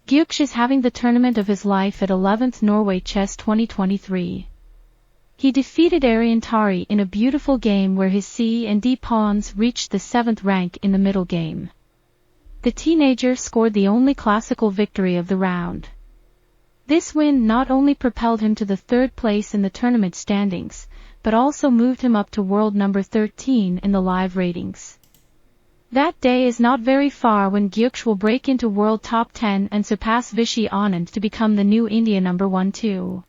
Gukesh is having the tournament of his life at 11th Norway Chess 2023. He defeated Aryan Tari in a beautiful game where his C and D pawns reached the 7th rank in the middle game. The teenager scored the only classical victory of the round. This win not only propelled him to the 3rd place in the tournament standings, but also moved him up to world number 13 in the live ratings. That day is not very far when Gukesh will break into world top 10 and surpass Vishy Anand to become the new India number 1 too.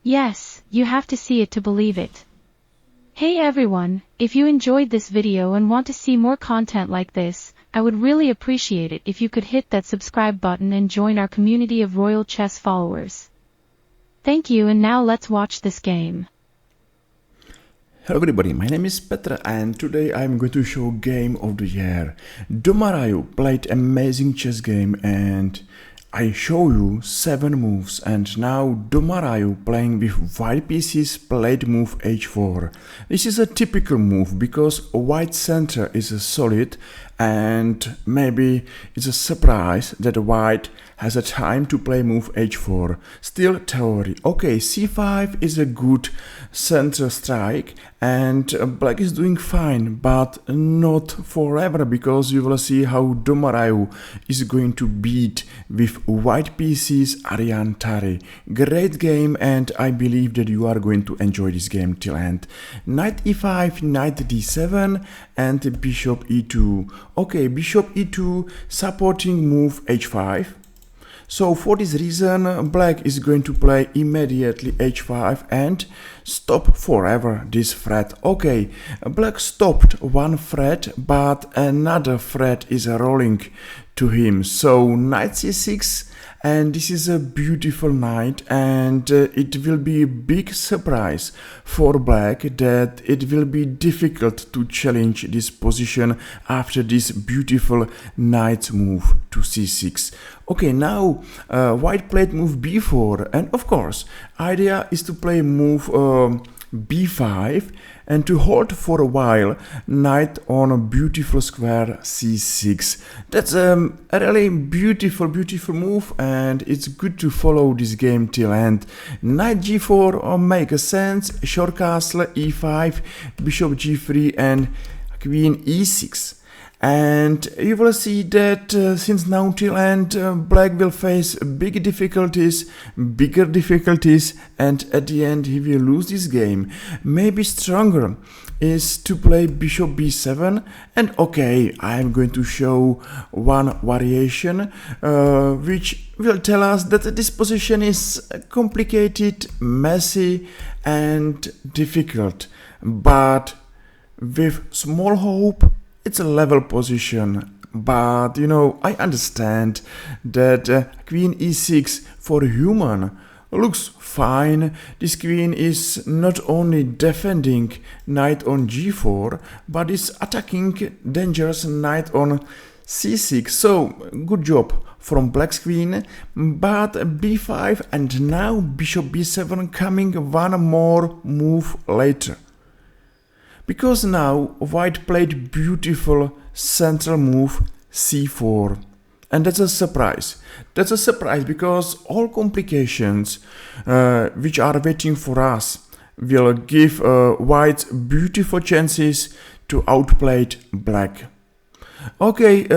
Yes, you have to see it to believe it. Hey everyone, if you enjoyed this video and want to see more content like this, I would really appreciate it if you could hit that subscribe button and join our community of Royal Chess followers. Thank you, and now let's watch this game. Hello everybody, my name is Petr and today I'm going to show game of the year. Domarayu played amazing chess game and I show you 7 moves, and now Domarayu playing with white pieces played move h4. This is a typical move because white center is solid and maybe it's a surprise that white has a time to play move h4. Still theory. Okay, c5 is a good center strike and black is doing fine, but not forever because you will see how Domarayu is going to beat with white pieces Aryan Tari. Great game and I believe that you are going to enjoy this game till end. Knight e5, knight d7 and bishop e2. Okay, bishop e2 supporting move h5. So for this reason, black is going to play immediately h5 and stop forever this threat. Okay, black stopped one threat, but another threat is rolling to him. So knight c6, and this is a beautiful knight, and it will be a big surprise for black that it will be difficult to challenge this position after this beautiful knight move to c6. Okay, now white played move b4, and of course idea is to play move b5 and to hold for a while knight on a beautiful square c6. That's a really beautiful move and it's good to follow this game till end. Knight g4 make sense, short castle e5, bishop g3 and queen e6. And you will see that since now till end, black will face bigger difficulties, and at the end he will lose this game. Maybe stronger is to play bishop b7, and okay, I am going to show one variation which will tell us that this position is complicated, messy and difficult, but with small hope. It's a level position, but you know, I understand that queen e6 for human looks fine. This queen is not only defending knight on g4, but is attacking dangerous knight on c6. So good job from black's queen, but b5 and now bishop b7 coming one more move later. Because now white played beautiful central move c4, and that's a surprise. That's a surprise because all complications which are waiting for us will give white beautiful chances to outplay black. Okay,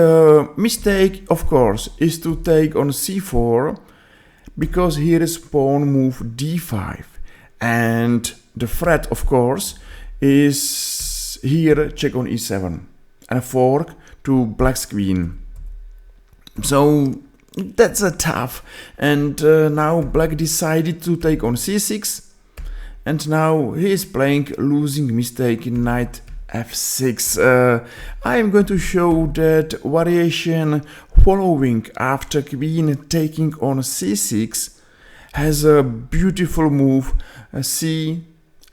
mistake of course is to take on c4 because here is pawn move d5, and the threat of course is here check on e7 and a fork to black's queen. So that's a tough, and now black decided to take on c6, and now he is playing losing mistake in knight f6. I am going to show that variation following after queen taking on c6 has a beautiful move. C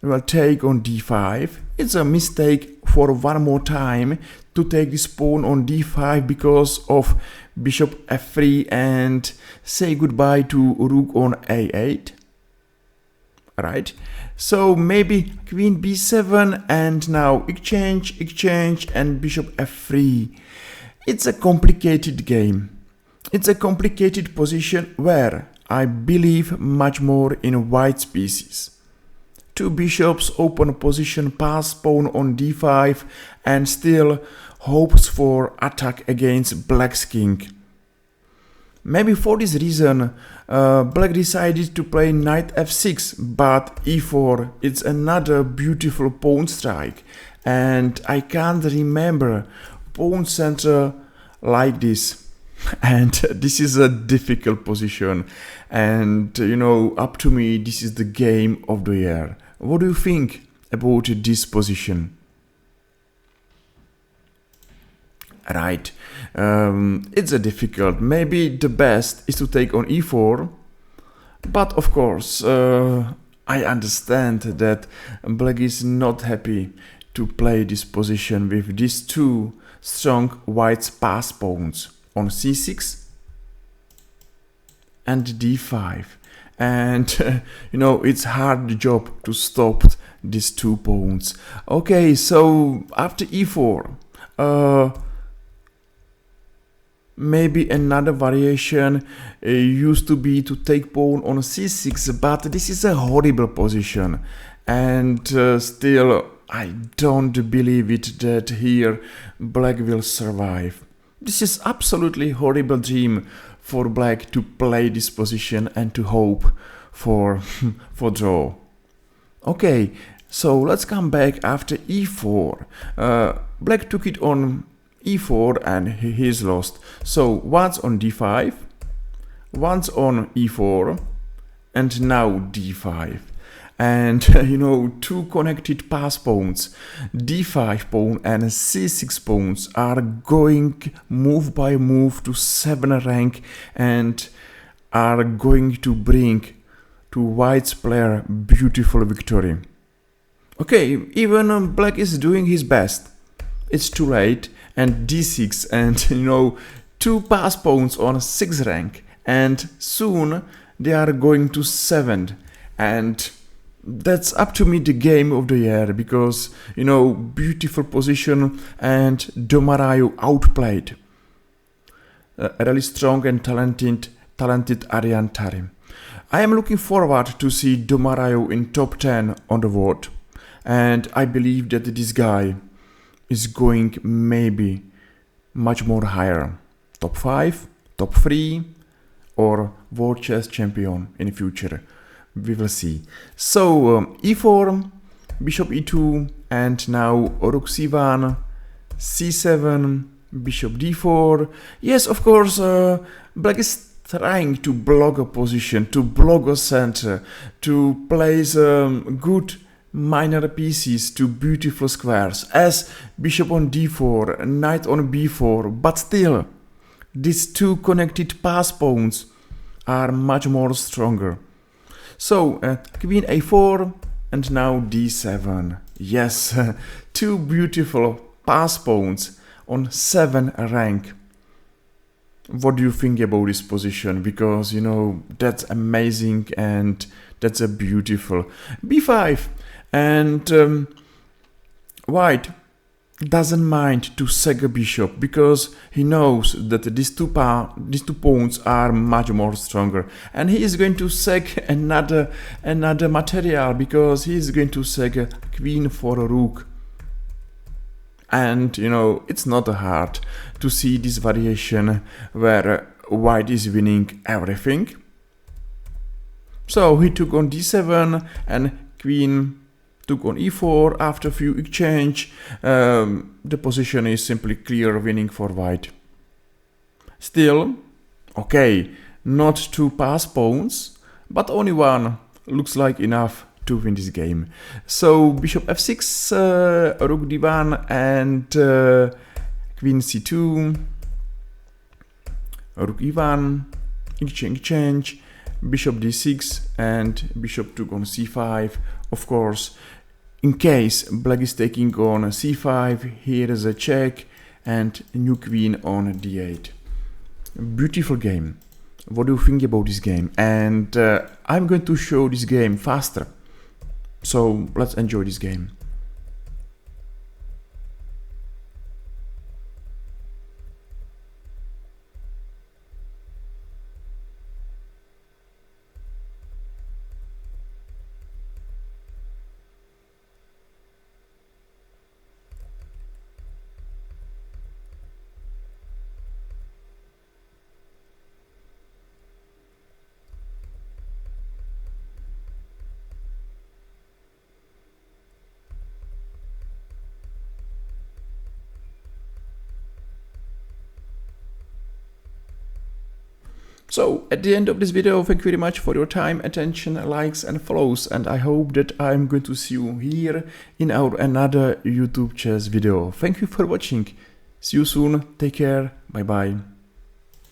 will take on d5. It's a mistake for one more time to take this pawn on d5 because of bishop f3 and say goodbye to rook on a8. Right? So maybe queen b7 and now exchange and bishop f3. It's a complicated game. It's a complicated position where I believe much more in white's pieces. Two bishops, open position, pass pawn on d5, and still hopes for attack against black's king. Maybe for this reason, black decided to play knight f6, but e4, it's another beautiful pawn strike, and I can't remember pawn center like this. And this is a difficult position, and up to me, this is the game of the year. What do you think about this position? Right, it's a difficult. Maybe the best is to take on e4, but of course I understand that black is not happy to play this position with these two strong white pass pawns on c6 and d5, and it's hard job to stop these two pawns. Okay, so after e4, maybe another variation used to be to take pawn on c6, but this is a horrible position, and still I don't believe it that here black will survive. This is absolutely horrible dream for black to play this position and to hope for draw. Okay, so let's come back after e4. Black took it on e4 and he's lost. So once on d5, once on e4, and now d5. And two connected pass pawns, d5 pawn and c6 pawns, are going move by move to 7 rank and are going to bring to white's player beautiful victory. Okay, even black is doing his best. It's too late, and d6 and two pass pawns on 6 rank, and soon they are going to 7, and that's up to me the game of the year, because beautiful position and Domarayu outplayed a really strong and talented Aryan Tari. I am looking forward to see Domarayu in top 10 on the world, and I believe that this guy is going maybe much more higher, top 5, top 3, or world chess champion in the future. We will see. So e4, bishop e2, and now rook c1, c7, bishop d4. Yes, of course, black is trying to block a position, to block a center, to place good minor pieces to beautiful squares, as bishop on d4, knight on b4, but still, these two connected pass pawns are much more stronger. So, queen a4, and now d7. Yes, two beautiful pass pawns on 7 rank. What do you think about this position? Because, that's amazing and that's a beautiful. b5, and white doesn't mind to sack a bishop, because he knows that these two pawns are much more stronger, and he is going to sack another material, because he is going to sack a queen for a rook. And it's not hard to see this variation where white is winning everything. So he took on d7 and queen took on e4. After a few exchange, the position is simply clear winning for white. Still, okay, not two pass pawns, but only one looks like enough to win this game. So bishop f6, rook d1, and queen c2, rook e1, exchange, bishop d6, and bishop took on c5. Of course, in case black is taking on c5, here is a check, and new queen on d8. Beautiful game. What do you think about this game? And I'm going to show this game faster. So let's enjoy this game. So at the end of this video, thank you very much for your time, attention, likes and follows, and I hope that I'm going to see you here in our another YouTube chess video. Thank you for watching. See you soon. Take care. Bye bye.